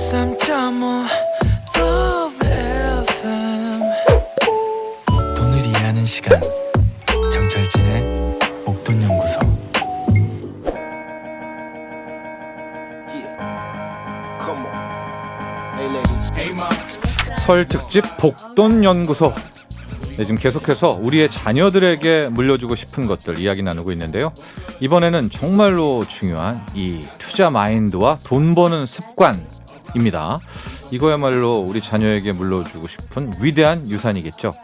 103.5 FM 돈을 이해하는 시간 정철진의 목돈연구소. 설 특집 복돈연구소. 네, 지금 계속해서 우리의 자녀들에게 물려주고 싶은 것들 이야기 나누고 있는데요. 이번에는 정말로 중요한 이 투자 마인드와 돈 버는 습관입니다. 이거야말로 우리 자녀에게 물려주고 싶은 위대한 유산이겠죠.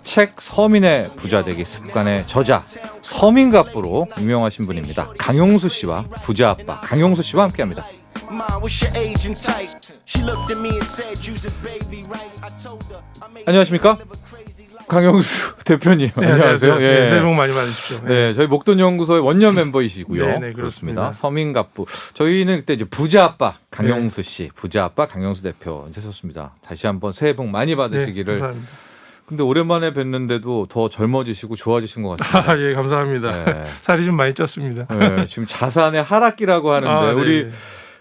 책 서민의 부자되기 습관의 저자, 서민갑부로 유명하신 분입니다. 강용수 씨와 부자 아빠 강용수 씨와 함께합니다. 안녕하십니까? 강용수 대표님. 네, 안녕하세요. 네, 예. 새해 복 많이 받으십시오. 네, 저희 목돈연구소의 원년 멤버이시고요. 네, 네, 그렇습니다. 서민갑부. 저희는 그때 이제 부자 아빠 강용수 씨, 부자 아빠 강용수 대표 이제 섰습니다. 다시 한번 새해 복 많이 받으시기를. 네, 감사합니다. 근데 오랜만에 뵀는데도 더 젊어지시고 좋아지신 것 같습니다. 아, 예, 감사합니다. 네. 살이 좀 많이 쪘습니다. 네, 지금 자산의 하락기라고 하는데 네. 우리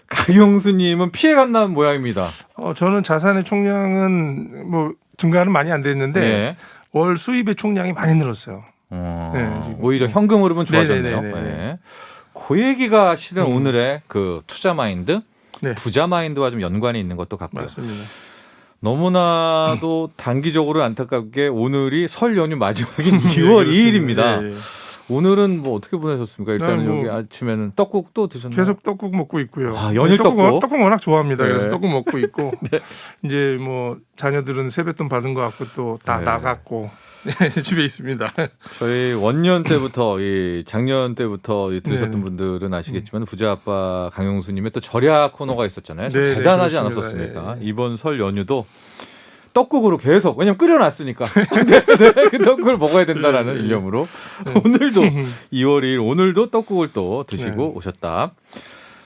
강용수님은 피해간다는 모양입니다. 저는 자산의 총량은 뭐 증가는 많이 안 됐는데 네. 월 수입의 총량이 많이 늘었어요. 네, 지금. 오히려 현금 흐름은 좋아졌네요. 네. 네. 그 얘기가 실은 오늘의 그 투자 마인드, 네. 부자 마인드와 좀 연관이 있는 것도 같고요. 맞습니다. 너무나도 단기적으로 안타깝게 오늘이 설 연휴 마지막인 2월 2일입니다. 네, 네. 오늘은 뭐 어떻게 보내셨습니까? 일단은 뭐 여기 아침에는 떡국 또 드셨나요? 계속 떡국 먹고 있고요. 아, 연일 떡국? 떡국 워낙 좋아합니다. 네. 그래서 떡국 먹고 있고 네. 이제 뭐 자녀들은 세뱃돈 받은 거 갖고 또 다 네. 나갔고 집에 있습니다. 저희 원년 때부터 이 작년 때부터 들으셨던 네. 분들은 아시겠지만 부자 아빠 강용수님의 또 절약 코너가 있었잖아요. 네, 네, 대단하지 그렇습니다. 않았었습니까? 네. 이번 설 연휴도 떡국으로 계속 왜냐면 끓여놨으니까 네, 그 떡국을 먹어야 된다라는 네. 일념으로 오늘도 2월 2일 오늘도 떡국을 또 드시고 네. 오셨다.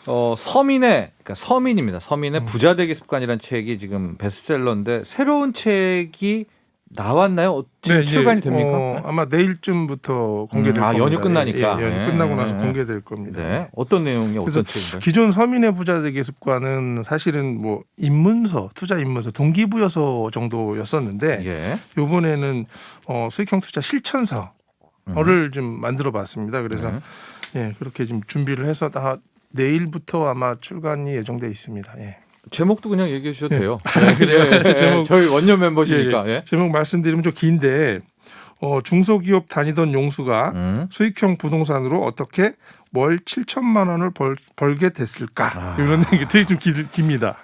그러니까 서민입니다. 서민의 부자되기 습관이라는 책이 지금 베스트셀러인데 새로운 책이 나왔나요? 지금 네, 출간이 이제, 됩니까? 아마 내일쯤부터 공개될 겁니다. 연휴 끝나니까. 예, 연휴 네. 끝나고 나서 네. 공개될 겁니다. 네. 어떤 내용이 그래서 어떤 책인가요? 기존 서민의 부자되기 습관은 사실은 뭐 입문서, 투자 입문서, 동기부여서 정도였었는데 예. 이번에는 수익형 투자 실천서를 좀 만들어봤습니다. 그래서 네. 예, 그렇게 지금 준비를 해서 다 내일부터 아마 출간이 예정돼 있습니다. 예. 제목도 그냥 얘기해 주셔도 네. 돼요. 그래요? 제목. 저희 원년 멤버시니까. 예, 예. 제목 말씀드리면 좀 긴데 중소기업 다니던 용수가 수익형 부동산으로 어떻게 월 7천만 원을 벌게 됐을까? 이런 얘기 되게 좀 깁니다.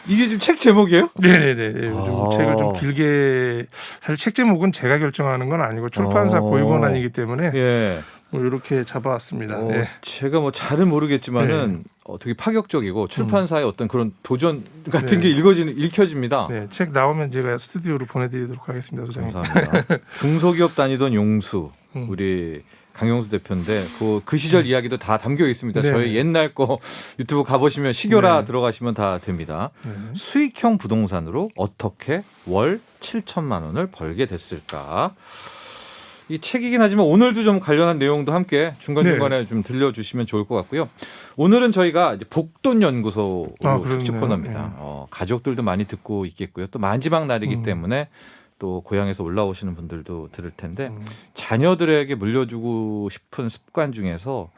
이게 지금 책 제목이에요? 네네네. 좀 아. 책을 좀 길게 사실 책 제목은 제가 결정하는 건 아니고 출판사 고유권한이기 때문에 예. 뭐 이렇게 잡아왔습니다. 네. 제가 뭐 잘은 모르겠지만은 되게 파격적이고 출판사의 어떤 그런 도전 같은 네. 게 읽혀집니다. 네, 책 나오면 제가 스튜디오로 보내드리도록 하겠습니다, 소장님. 감사합니다. 중소기업 다니던 용수 음. 우리 강용수 대표인데 그 시절 이야기도 다 담겨 있습니다. 네. 저희 옛날 거 유튜브 가보시면 시교라 네. 들어가시면 다 됩니다. 네. 수익형 부동산으로 어떻게 월 7천만 원을 벌게 됐을까? 이 책이긴 하지만 오늘도 좀 관련한 내용도 함께 중간중간에 좀 들려주시면 좋을 것 같고요. 오늘은 저희가 이제 복돈연구소 특집 그러네요. 코너입니다. 가족들도 많이 듣고 있겠고요. 또 마지막 날이기 때문에 또 고향에서 올라오시는 분들도 들을 텐데 자녀들에게 물려주고 싶은 습관 중에서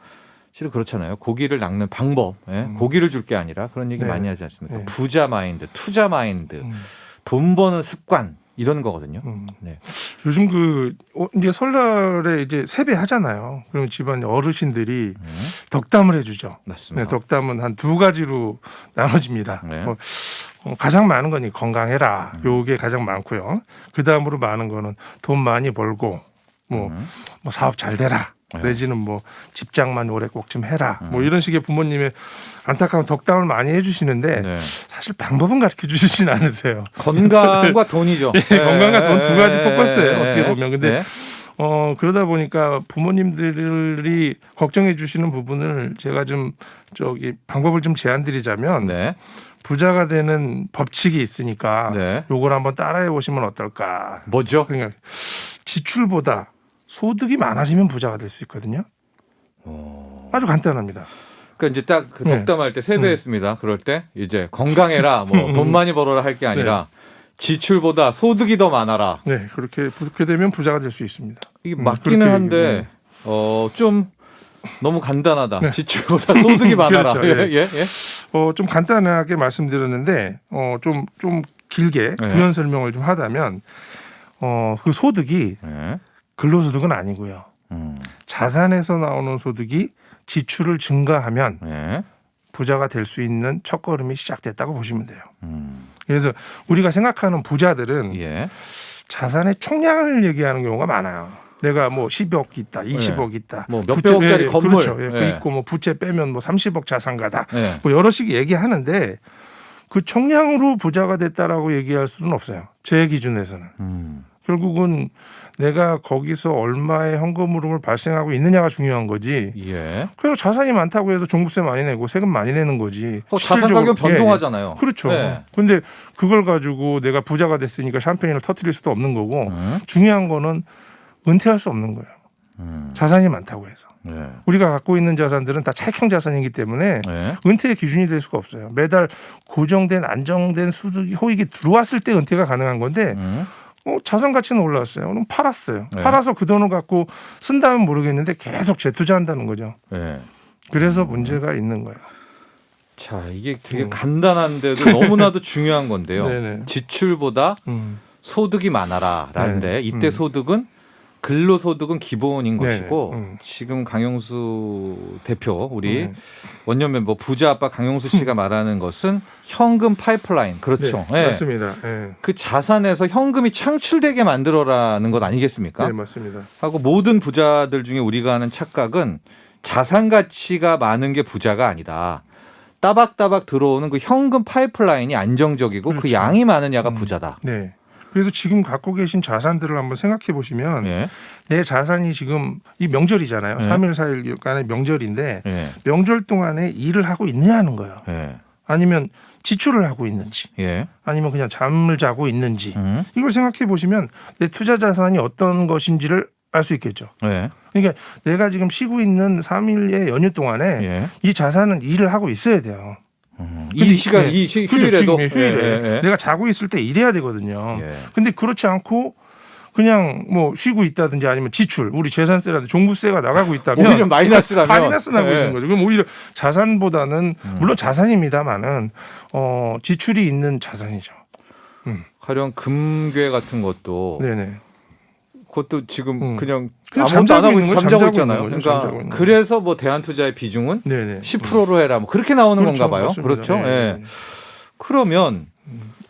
실은 그렇잖아요. 고기를 낚는 방법, 고기를 줄 게 아니라 그런 얘기 네. 많이 하지 않습니까? 네. 부자 마인드, 투자 마인드, 돈 버는 습관 이런 거거든요. 네. 요즘 이제 설날에 이제 세배 하잖아요. 그러면 집안 어르신들이 덕담을 해주죠. 맞습니다. 네, 덕담은 한 두 가지로 나눠집니다. 네. 가장 많은 건 건강해라. 요게 가장 많고요. 그 다음으로 많은 거는 돈 많이 벌고 뭐 사업 잘 되라. 네. 내지는 뭐 집장만 오래 꼭 좀 해라. 뭐 이런 식의 부모님의 안타까운 덕담을 많이 해주시는데 네. 사실 방법은 가르쳐 주시진 않으세요. 건강과 돈이죠. 건강과 돈 두 가지 포커스예요. 어떻게 보면. 근데 네. 그러다 보니까 부모님들이 걱정해 주시는 부분을 제가 좀 방법을 좀 제안드리자면 네. 부자가 되는 법칙이 있으니까 네. 요걸 한번 따라해 보시면 어떨까. 뭐죠? 그러니까 지출보다 소득이 많아지면 부자가 될 수 있거든요. 아주 간단합니다. 그러니까 이제 딱 그 네. 덕담할 때 세배했습니다. 그럴 때 이제 건강해라, 뭐 돈 많이 벌어라 할 게 아니라 지출보다 소득이 더 많아라. 네, 그렇게 되면 부자가 될 수 있습니다. 이게 맞기는 그렇게 한데 좀 너무 간단하다. 네. 지출보다 소득이 많아라. 그렇죠. 예, 예. 좀 간단하게 말씀드렸는데 좀 길게 네. 부연 설명을 좀 하자면 그 소득이 예. 근로소득은 아니고요. 음. 자산에서 나오는 소득이 지출을 증가하면 예. 부자가 될 수 있는 첫걸음이 시작됐다고 보시면 돼요. 음. 그래서 우리가 생각하는 부자들은 예. 자산의 총량을 얘기하는 경우가 많아요. 내가 뭐 10억 있다, 20억 있다. 뭐 몇백억짜리 건물. 그렇죠. 예, 그 예. 있고 뭐 부채 빼면 뭐 30억 자산가다. 예. 뭐 여러씩 얘기하는데 그 총량으로 부자가 됐다라고 얘기할 수는 없어요. 제 기준에서는. 결국은 내가 거기서 얼마의 현금 흐름을 발생하고 있느냐가 중요한 거지. 예. 그래서 자산이 많다고 해서 종부세 많이 내고 세금 많이 내는 거지. 자산 실질적으로- 가격 변동하잖아요. 예, 그렇죠. 예. 근데 그걸 가지고 내가 부자가 됐으니까 샴페인을 터뜨릴 수도 없는 거고 음. 중요한 거는 은퇴할 수 없는 거예요. 자산이 많다고 해서. 예. 우리가 갖고 있는 자산들은 다 차익형 자산이기 때문에 예. 은퇴의 기준이 될 수가 없어요. 매달 고정된 안정된 수득이 호익이 들어왔을 때 은퇴가 가능한 건데 자산 가치는 올랐어요. 그럼 팔았어요. 네. 팔아서 그 돈을 갖고 쓴다면 모르겠는데 계속 재투자한다는 거죠. 예. 그래서 문제가 있는 거예요. 자, 이게 되게 간단한데도 너무나도 중요한 건데요. 네네. 지출보다 음. 소득이 많아라라는데 네. 이때 소득은 근로소득은 기본인 네네. 것이고 지금 강용수 대표 우리 원년 멤버 부자 아빠 강용수 씨가 말하는 것은 현금 파이프라인 그렇죠. 네, 예. 맞습니다. 네. 그 자산에서 현금이 창출되게 만들어라는 것 아니겠습니까? 네, 맞습니다. 하고 모든 부자들 중에 우리가 하는 착각은 자산 가치가 많은 게 부자가 아니다. 따박따박 들어오는 그 현금 파이프라인이 안정적이고 그 그렇죠. 양이 많으냐가 부자다. 네. 그래서 지금 갖고 계신 자산들을 한번 생각해 보시면 예. 내 자산이 지금 이 명절이잖아요. 네. 3일 4일간의 명절인데 예. 명절 동안에 일을 하고 있느냐는 거예요. 예. 아니면 지출을 하고 있는지 예. 아니면 그냥 잠을 자고 있는지 음. 이걸 생각해 보시면 내 투자 자산이 어떤 것인지를 알 수 있겠죠. 예. 그러니까 내가 지금 쉬고 있는 3일의 연휴 동안에 예. 이 자산은 일을 하고 있어야 돼요. 이 시간 이 그렇죠. 휴일에도 지금 휴일에 예, 예, 예. 내가 자고 있을 때 일해야 되거든요. 예. 근데 그렇지 않고 그냥 뭐 쉬고 있다든지 아니면 지출, 우리 재산세라든지 종부세가 나가고 있다면 오히려 마이너스라면 마이너스 나고 예. 있는 거죠. 그럼 오히려 자산보다는 물론 자산입니다만은 지출이 있는 자산이죠. 가령 금괴 같은 것도 네네. 그것도 지금 그냥 그냥 아무것도 안 하고 있는 거죠. 잠자고 잠자고 있잖아요. 있는 거죠. 그러니까 잠자고 있는 그래서 뭐 대한투자의 비중은 네네. 10%로 해라 뭐 그렇게 나오는 그렇죠. 건가 봐요. 맞습니다. 그렇죠. 네. 예. 그러면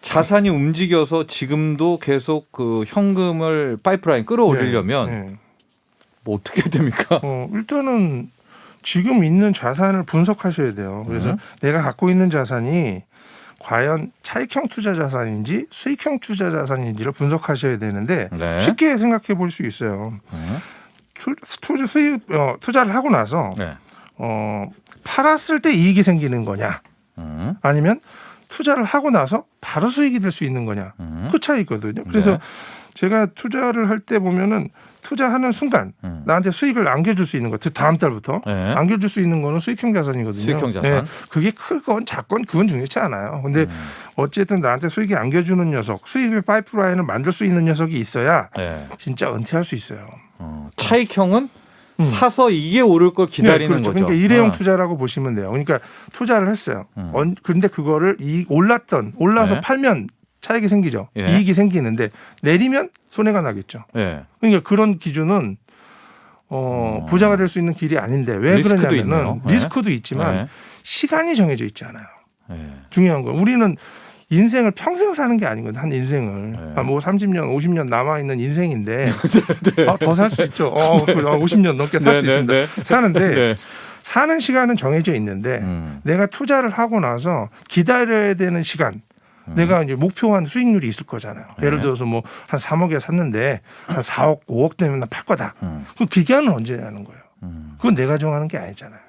자산이 움직여서 지금도 계속 그 현금을 파이프라인 끌어올리려면 네. 뭐 어떻게 해야 됩니까? 일단은 지금 있는 자산을 분석하셔야 돼요. 그래서 내가 갖고 있는 자산이 과연 차익형 투자 자산인지 수익형 투자 자산인지를 분석하셔야 되는데 네. 쉽게 생각해 볼 수 있어요. 투자를 하고 나서 네. 팔았을 때 이익이 생기는 거냐 아니면 투자를 하고 나서 바로 수익이 될 수 있는 거냐 그 차이거든요. 그래서 네. 제가 투자를 할 때 보면은 투자하는 순간 나한테 수익을 안겨줄 수 있는 거, 다음 달부터 네. 안겨줄 수 있는 거는 수익형 자산이거든요. 수익형 자산. 그게 크건 작건 그건 중요치 않아요. 근데 어쨌든 나한테 수익이 안겨주는 녀석, 수익의 파이프라인을 만들 수 있는 녀석이 있어야 네. 진짜 은퇴할 수 있어요. 차익형은 사서 이게 오를 걸 기다리는 네, 그렇죠. 거죠. 그러니까 일회용 투자라고 보시면 돼요. 그러니까 투자를 했어요. 근데 그거를 올라서 네. 팔면 차익이 생기죠. 예. 이익이 생기는데 내리면 손해가 나겠죠. 예. 그러니까 그런 기준은 부자가 될 수 있는 길이 아닌데 왜 리스크도 그러냐면은 있네요. 네. 리스크도 있지만 네. 시간이 정해져 있지 않아요. 예. 중요한 건 우리는 인생을 평생 사는 게 아니거든. 한 인생을 네. 뭐 30년, 50년 남아 있는 인생인데 더 살 수 있죠. 50년 넘게 살 수 네, 있습니다. 네. 사는데 네. 사는 시간은 정해져 있는데 내가 투자를 하고 나서 기다려야 되는 시간. 내가 이제 목표한 수익률이 있을 거잖아요. 예를 들어서 뭐 한 3억에 샀는데 한 4억, 5억 되면 나 팔 거다. 그 기간은 언제냐는 거예요. 그건 내가 정하는 게 아니잖아요.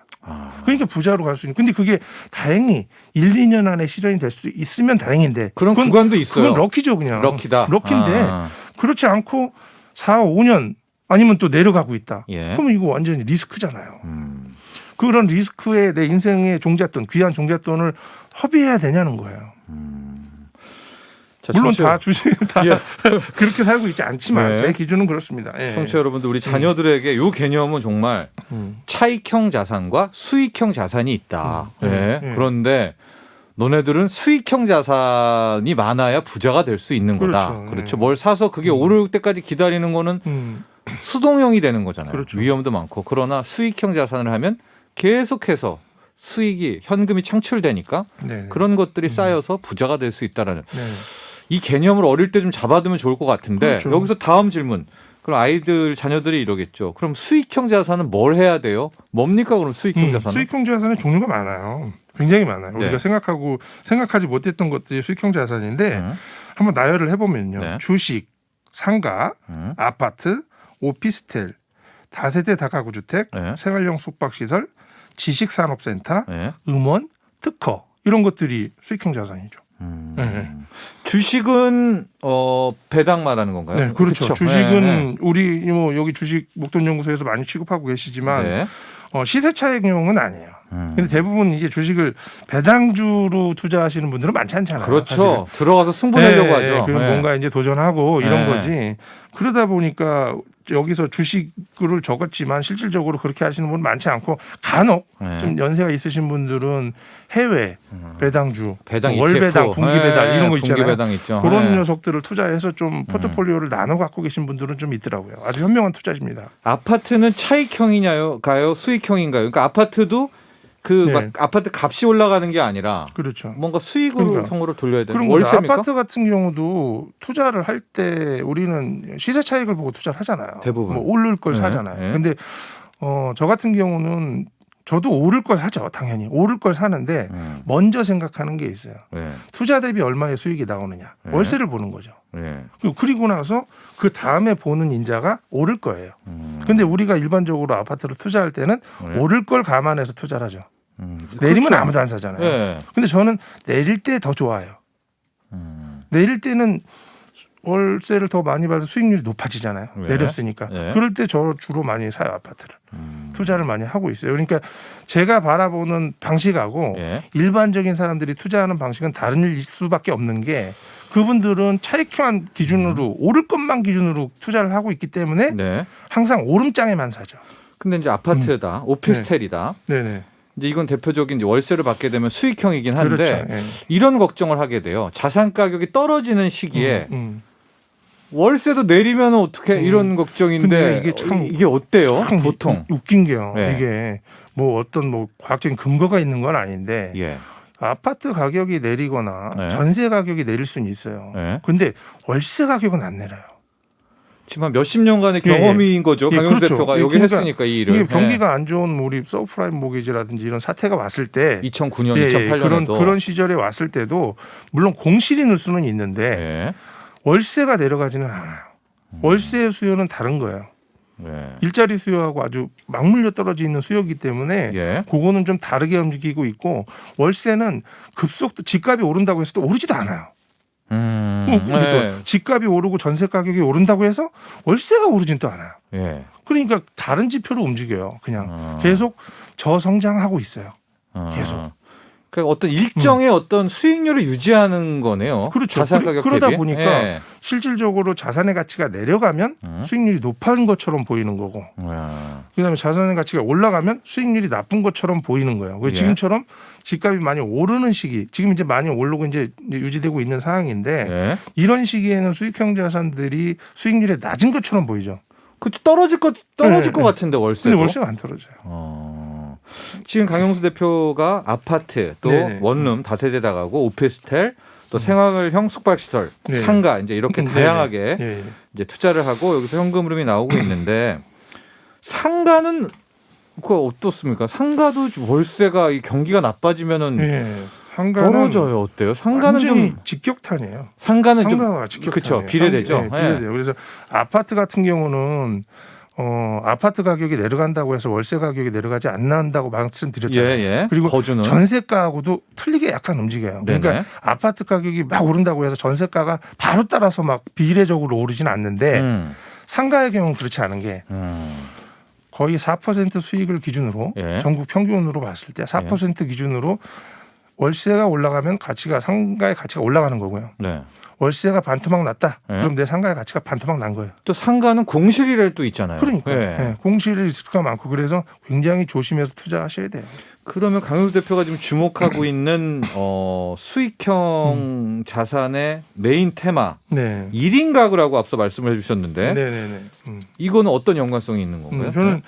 그러니까 부자로 갈 수 있는. 근데 그게 다행히 1, 2년 안에 실현이 될 수 있으면 다행인데. 그런 구간도 있어요. 그건 럭키죠, 그냥. 럭키다. 럭키인데 그렇지 않고 4, 5년 아니면 또 내려가고 있다. 예. 그러면 이거 완전히 리스크잖아요. 그런 리스크에 내 인생의 종잣돈, 귀한 종잣돈을 허비해야 되냐는 거예요. 자, 물론 청취자- 다 주식을 다 그렇게 살고 있지 않지만 네. 제 기준은 그렇습니다. 예. 청취자 여러분들, 우리 자녀들에게 이 개념은 정말 차익형 자산과 수익형 자산이 있다. 네. 그런데 너네들은 수익형 자산이 많아야 부자가 될 수 있는 거다. 그렇죠. 그렇죠. 뭘 사서 그게 오를 때까지 기다리는 거는 수동형이 되는 거잖아요. 그렇죠. 위험도 많고. 그러나 수익형 자산을 하면 계속해서 수익이 현금이 창출되니까 네. 그런 것들이 쌓여서 부자가 될 수 있다라는 네. 이 개념을 어릴 때 좀 잡아두면 좋을 것 같은데 그렇죠. 여기서 다음 질문. 그럼 아이들 자녀들이 이러겠죠. 그럼 수익형 자산은 뭘 해야 돼요? 뭡니까 그럼 수익형 자산은? 수익형 자산의 종류가 많아요. 굉장히 많아요. 네. 우리가 생각하지 못했던 것들이 수익형 자산인데 한번 나열을 해보면요. 네. 주식, 상가, 아파트, 오피스텔, 다세대 다가구 주택, 네. 생활형 숙박시설, 지식산업센터, 네. 음원, 특허 이런 것들이 수익형 자산이죠. 네. 주식은 배당 말하는 건가요? 네, 그렇죠. 그쵸? 주식은 네. 우리 뭐 여기 주식 목돈연구소에서 많이 취급하고 계시지만 네. 시세 차익용은 아니에요. 근데 대부분 이게 주식을 배당주로 투자하시는 분들은 많지 않잖아요. 그렇죠. 들어가서 승부 내려고 하죠. 그리고 네. 뭔가 이제 도전하고 이런 네. 거지. 그러다 보니까 여기서 주식을 적었지만 실질적으로 그렇게 하시는 분 많지 않고 간혹 네. 좀 연세가 있으신 분들은 해외 배당주, 배당 월 ETF. 배당, 분기 배당 이런 거 있잖아요. 분기 배당 있죠. 그런 네. 녀석들을 투자해서 좀 포트폴리오를 나눠 갖고 계신 분들은 좀 있더라고요. 아주 현명한 투자입니다. 아파트는 차익형이냐요? 가요? 수익형인가요? 그러니까 아파트도 그 네. 막 아파트 값이 올라가는 게 아니라 그렇죠. 뭔가 수익으로 그러니까. 형으로 돌려야 되는 그런 거죠. 월세입니까? 아파트 같은 경우도 투자를 할 때 우리는 시세 차익을 보고 투자를 하잖아요. 대부분. 뭐 오를 걸 네, 사잖아요. 네. 근데 저 같은 경우는 저도 오를 걸 사죠. 당연히 오를 걸 사는데 먼저 생각하는 게 있어요. 네. 투자 대비 얼마의 수익이 나오느냐. 네. 월세를 보는 거죠. 네. 그리고 나서 그 다음에 보는 인자가 오를 거예요. 근데 우리가 일반적으로 아파트로 투자할 때는 네. 오를 걸 감안해서 투자를 하죠. 내리면 그렇죠. 아무도 안 사잖아요. 네. 근데 저는 내릴 때 더 좋아요. 내릴 때는 월세를 더 많이 받아서 수익률이 높아지잖아요. 네. 내렸으니까. 네. 그럴 때 저 주로 많이 사요, 아파트를. 투자를 많이 하고 있어요. 그러니까 제가 바라보는 방식하고 예. 일반적인 사람들이 투자하는 방식은 다른 수밖에 없는 게 그분들은 차익형 기준으로 오를 것만 기준으로 투자를 하고 있기 때문에 네. 항상 오름장에만 사죠. 근데 이제 아파트다, 오피스텔이다. 네네. 이제 이건 대표적인 이제 월세를 받게 되면 수익형이긴 한데 그렇죠. 예. 이런 걱정을 하게 돼요. 자산 가격이 떨어지는 시기에 음. 월세도 내리면 어떻게 이런 걱정인데 근데 이게 참 이게 어때요? 참 보통. 웃긴 게요. 네. 이게 뭐 어떤 뭐 과학적인 근거가 있는 건 아닌데 예. 아파트 가격이 내리거나 네. 전세 가격이 내릴 수는 있어요. 네. 근데 월세 가격은 안 내려요. 지금 한 몇십 년간의 예, 경험인 거죠. 예, 강용수 그렇죠. 대표가 예, 여기 그러니까 했으니까 이 일을. 이게 경기가 안 좋은 뭐 우리 서브프라임 모기지라든지 이런 사태가 왔을 때 2009년, 예, 2008년에도 그런 시절에 왔을 때도 물론 공실이 늘 수는 있는데 예. 월세가 내려가지는 않아요. 월세 수요는 다른 거예요. 예. 일자리 수요하고 아주 막물려 떨어져 있는 수요이기 때문에 예. 그거는 좀 다르게 움직이고 있고 월세는 급속도 집값이 오른다고 해서 또 오르지도 않아요. 예. 집값이 오르고 전세 가격이 오른다고 해서 월세가 오르진 또 않아요. 예. 그러니까 다른 지표로 움직여요. 그냥 계속 저성장하고 있어요. 계속. 그러니까 어떤 일정의 어떤 수익률을 유지하는 거네요. 그렇죠. 자산 가격 그러다 대비. 보니까 예. 실질적으로 자산의 가치가 내려가면 수익률이 높은 것처럼 보이는 거고 그다음에 자산의 가치가 올라가면 수익률이 나쁜 것처럼 보이는 거예요. 예. 지금처럼 집값이 많이 오르는 시기, 지금 이제 많이 오르고 이제 유지되고 있는 상황인데 예. 이런 시기에는 수익형 자산들이 수익률이 낮은 것처럼 보이죠. 그 떨어질 것 네, 같은데 월세도. 근데 월세가 안 떨어져요. 지금 강용수 대표가 아파트 또 네네. 원룸 다세대 다가구 오피스텔 또 생활형 숙박시설 네. 상가 이제 이렇게 네네. 다양하게 예. 이제 투자를 하고 여기서 현금 흐름이 나오고 있는데 상가는 그거 어떻습니까? 상가도 월세가 이 경기가 나빠지면은 예. 상가는 떨어져요. 어때요? 상가는 완전히 좀 직격탄이에요. 상가는 좀 상가가 직격탄이에요. 그쵸, 비례되죠. 네, 비례돼요. 그래서 아파트 같은 경우는 아파트 가격이 내려간다고 해서 월세 가격이 내려가지 않는다고 말씀드렸잖아요. 예. 그리고 거주는 전세가하고도 틀리게 약간 움직여요. 그러니까 네네. 아파트 가격이 막 오른다고 해서 전세가가 바로 따라서 막 비례적으로 오르진 않는데 상가의 경우는 그렇지 않은 게 거의 4% 수익을 기준으로 예. 전국 평균으로 봤을 때 4% 기준으로 월세가 올라가면 상가의 가치가 올라가는 거고요. 네. 월세가 반토막 났다. 예. 그럼 내 상가의 가치가 반토막 난 거예요. 또 상가는 공실이랄 또 있잖아요. 그러니까 예. 예, 공실 리스크가 많고 그래서 굉장히 조심해서 투자하셔야 돼요. 그러면 강용수 대표가 지금 주목하고 있는 수익형 자산의 메인 테마 네. 1인 가구라고 앞서 말씀을 해주셨는데 네네네. 이거는 어떤 연관성이 있는 건가요? 저는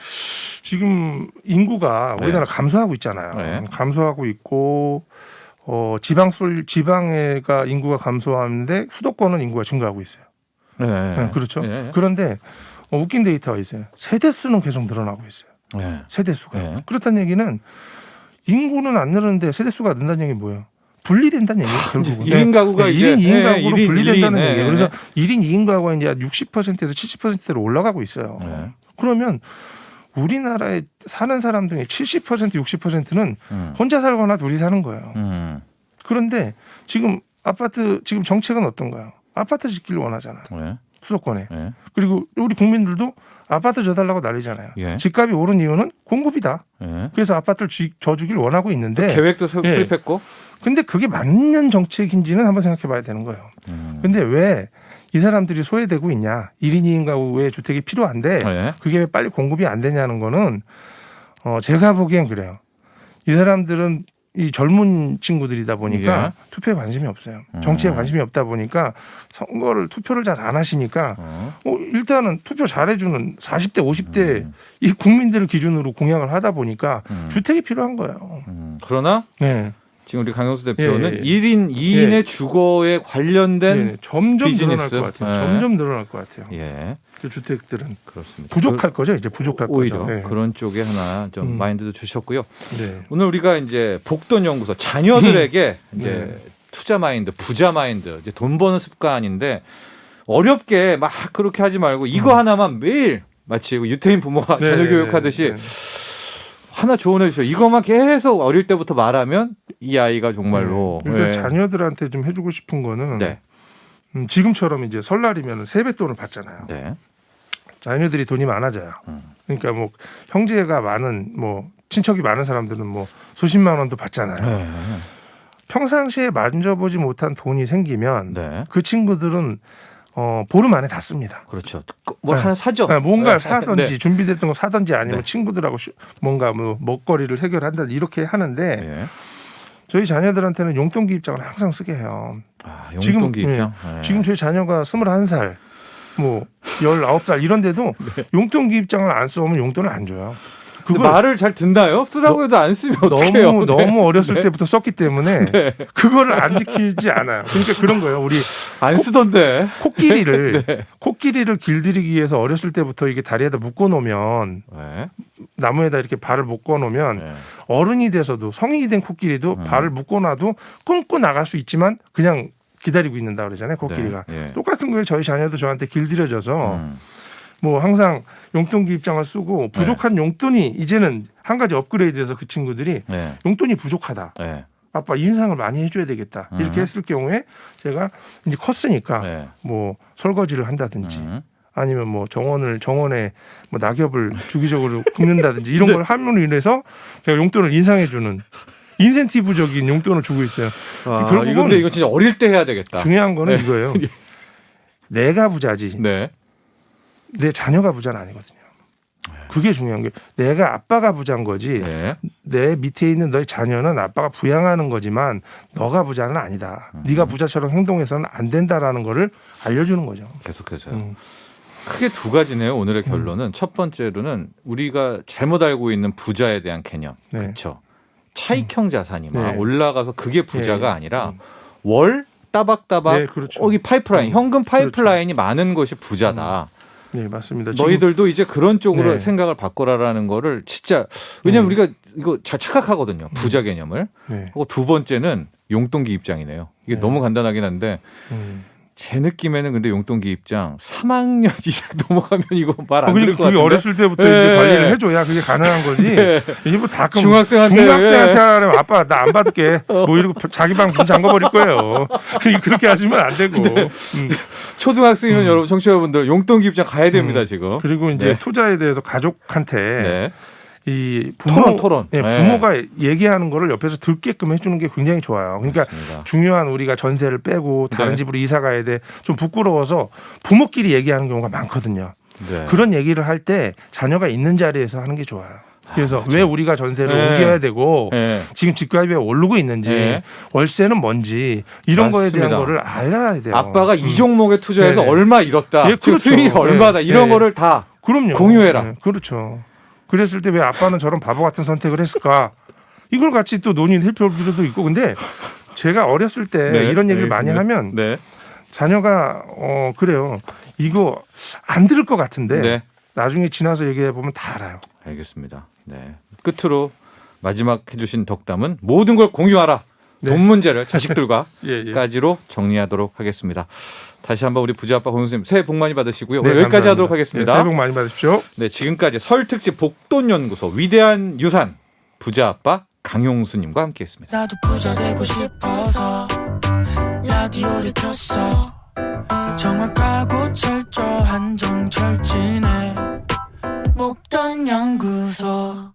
지금 인구가 우리나라 감소하고 있잖아요. 네. 감소하고 있고 지방에가 인구가 감소하는데 수도권은 인구가 증가하고 있어요. 네. 네, 그렇죠. 네. 그런데 웃긴 데이터가 있어요. 세대 수는 계속 늘어나고 있어요. 네. 세대 수가. 네. 그렇다는 얘기는 인구는 안 늘었는데 세대 수가 는다는 얘기는 뭐예요? 분리된다는 얘기예요. 결국은. 1인 가구가 이제 1인 2인 가구로 1인, 분리된다는 1인, 얘기예요. 네. 그래서 1인 2인 가구가 이제 60%에서 70%로 올라가고 있어요. 네. 그러면 우리나라에 사는 사람 중에 70% 60%는 혼자 살거나 둘이 사는 거예요. 그런데 지금 지금 정책은 어떤가요? 아파트 짓기를 원하잖아요. 네. 수도권에. 네. 그리고 우리 국민들도 아파트 져달라고 난리잖아요. 예. 집값이 오른 이유는 공급이다. 네. 그래서 아파트를 져주길 원하고 있는데 계획도 예. 수립했고. 근데 그게 맞는 정책인지는 한번 생각해 봐야 되는 거예요. 근데 왜 이 사람들이 소외되고 있냐. 1인 2인 가구의 주택이 필요한데 네. 그게 왜 빨리 공급이 안 되냐는 거는 제가 보기엔 그래요. 이 사람들은 이 젊은 친구들이다 보니까 예. 투표에 관심이 없어요. 정치에 관심이 없다 보니까 투표를 잘 안 하시니까 일단은 투표 잘해주는 40대 50대 이 국민들을 기준으로 공약을 하다 보니까 주택이 필요한 거예요. 그러나 네. 지금 우리 강용수 대표는 예. 1인 2인의 예. 주거에 관련된 네. 점점 비즈니스. 늘어날 것 같아요. 예. 점점 늘어날 것 같아요. 예. 그 주택들은 그렇습니다. 부족할 거죠. 이제 부족할 오히려 거죠. 네. 그런 쪽에 하나 좀 마인드도 주셨고요. 네. 오늘 우리가 이제 복돈연구소 자녀들에게 이제 네. 투자 마인드, 부자 마인드, 이제 돈 버는 습관인데 어렵게 막 그렇게 하지 말고 이거 하나만 매일 마치 유태인 부모가 네, 자녀 네, 교육하듯이 네. 하나 조언해 주세요. 이것만 계속 어릴 때부터 말하면 이 아이가 정말로 일단 예. 자녀들한테 좀 해주고 싶은 거는 네. 지금처럼 이제 설날이면 세뱃돈을 받잖아요. 네. 자녀들이 돈이 많아져요. 그러니까 뭐 형제가 많은 뭐 친척이 많은 사람들은 뭐 수십만 원도 받잖아요. 네. 평상시에 만져보지 못한 돈이 생기면 네. 그 친구들은 보름 안에 다 씁니다. 그렇죠. 뭘 네. 하나 사죠. 네, 뭔가를 네. 사든지 네. 준비됐던 거 사든지 아니면 네. 친구들하고 뭔가 뭐 먹거리를 해결한다 이렇게 하는데 네. 저희 자녀들한테는 용돈기 입장을 항상 쓰게 해요. 아, 지금, 용돈기 입장. 네. 지금 저희 자녀가 21살, 뭐 19살 이런데도 용돈기 입장을 안 써오면 용돈을 안 줘요. 근데 그걸 말을 잘 듣나요? 쓰라고 해도 안 쓰면 어떡해요? 너무 어렸을 네. 때부터 썼기 때문에 그거를 안 지키지 않아요. 그러니까 그런 거예요. 우리 안 쓰던데. 코끼리를 네. 코끼리를 길들이기 위해서 어렸을 때부터 이게 다리에다 묶어 놓으면 네. 나무에다 이렇게 발을 묶어 놓으면 네. 어른이 돼서도 성인이 된 코끼리도 발을 묶어 놔도 끊고 나갈 수 있지만 그냥 기다리고 있는다 그러잖아요. 코끼리가. 네. 똑같은 거예요. 저희 자녀도 저한테 길들여져서 뭐 항상 용돈기 입장을 쓰고 부족한 용돈이 이제는 한 가지 업그레이드해서 그 친구들이 네. 용돈이 부족하다. 네. 아빠 인상을 많이 해줘야 되겠다. 이렇게 했을 경우에 제가 이제 컸으니까 네. 뭐 설거지를 한다든지 아니면 뭐 정원에 뭐 낙엽을 주기적으로 긁는다든지 이런 걸 함으로 인해서 제가 용돈을 인상해주는 인센티브적인 용돈을 주고 있어요. 아, 결국은 이건데 이거 진짜 어릴 때 해야 되겠다. 중요한 거는 이거예요. 내가 부자지 네. 내 자녀가 부자는 아니거든요. 그게 중요한 게 내가 아빠가 부자인 거지 네. 내 밑에 있는 너의 자녀는 아빠가 부양하는 거지만 너가 부자는 아니다. 네가 부자처럼 행동해서는 안 된다라는 거를 알려주는 거죠. 계속해서요. 크게 두 가지네요. 오늘의 결론은 첫 번째로는 우리가 잘못 알고 있는 부자에 대한 개념. 네. 그렇죠. 차익형 자산이 막 네. 올라가서 그게 부자가 예. 아니라 월 따박따박 네, 그렇죠. 여기 파이프라인, 현금 파이프라인이 많은 것이 부자다. 네, 맞습니다. 너희들도 이제 그런 쪽으로 네. 생각을 바꿔라라는 거를 진짜 왜냐면 우리가 이거 잘 착각하거든요. 부자 개념을. 네. 그리고 두 번째는 용돈기 입장이네요. 이게 네. 너무 간단하긴 한데 제 느낌에는 근데 용돈기 입장 3학년 이상 넘어가면 이거 말 안 들을 것 그게 같은데. 어렸을 때부터 네. 이제 관리를 해줘야 그게 가능한 거지. 네. 이게 뭐 다 중학생한테 하려면 아빠 나 안 받을게. 뭐 이러고 자기 방 문 잠궈버릴 거예요. 그렇게 하시면 안 되고. 초등학생이면 여러분 청취자 여러분들 용돈기 입장 가야 됩니다 지금. 그리고 이제 네. 투자에 대해서 가족한테 네. 이 부모, 토론. 네, 네. 부모가 얘기하는 거를 옆에서 듣게끔 해주는 게 굉장히 좋아요. 그러니까 맞습니다. 중요한 우리가 전세를 빼고 다른 네. 집으로 이사 가야 돼. 좀 부끄러워서 부모끼리 얘기하는 경우가 많거든요. 네. 그런 얘기를 할 때 자녀가 있는 자리에서 하는 게 좋아요. 그래서 왜 우리가 전세를 네. 옮겨야 되고 네. 지금 집값이 왜 오르고 있는지 네. 월세는 뭔지 이런 거에 맞습니다. 대한 거를 알아야 돼요. 아빠가 이 종목에 투자해서 네네. 얼마 잃었다. 예, 지금 그렇죠. 수익이 얼마다. 네. 이런 네. 거를 다 그럼요. 공유해라. 네, 그렇죠. 그랬을 때 왜 아빠는 저런 바보 같은 선택을 했을까? 이걸 같이 또 논의해 볼 필요도 있고. 근데 제가 어렸을 때 네, 이런 얘기를 많이 알겠습니다. 하면 네. 자녀가 그래요. 이거 안 들을 것 같은데 네. 나중에 지나서 얘기해 보면 다 알아요. 알겠습니다. 네. 끝으로 마지막 해주신 덕담은 모든 걸 공유하라. 네. 돈 문제를 자식들과까지로 예. 정리하도록 하겠습니다. 다시 한번 우리 부자아빠 홍 선생님 새해 복 많이 받으시고요. 네, 오늘 여기까지 감사합니다. 하도록 하겠습니다. 네, 새해 복 많이 받으십시오. 네, 지금까지 설 특집 복돈연구소 위대한 유산 부자아빠 강용수님과 함께했습니다. 나도 부자 되고 싶어서 라디오를 켰어. 정확하고 철저한 정철진의 목돈 연구소.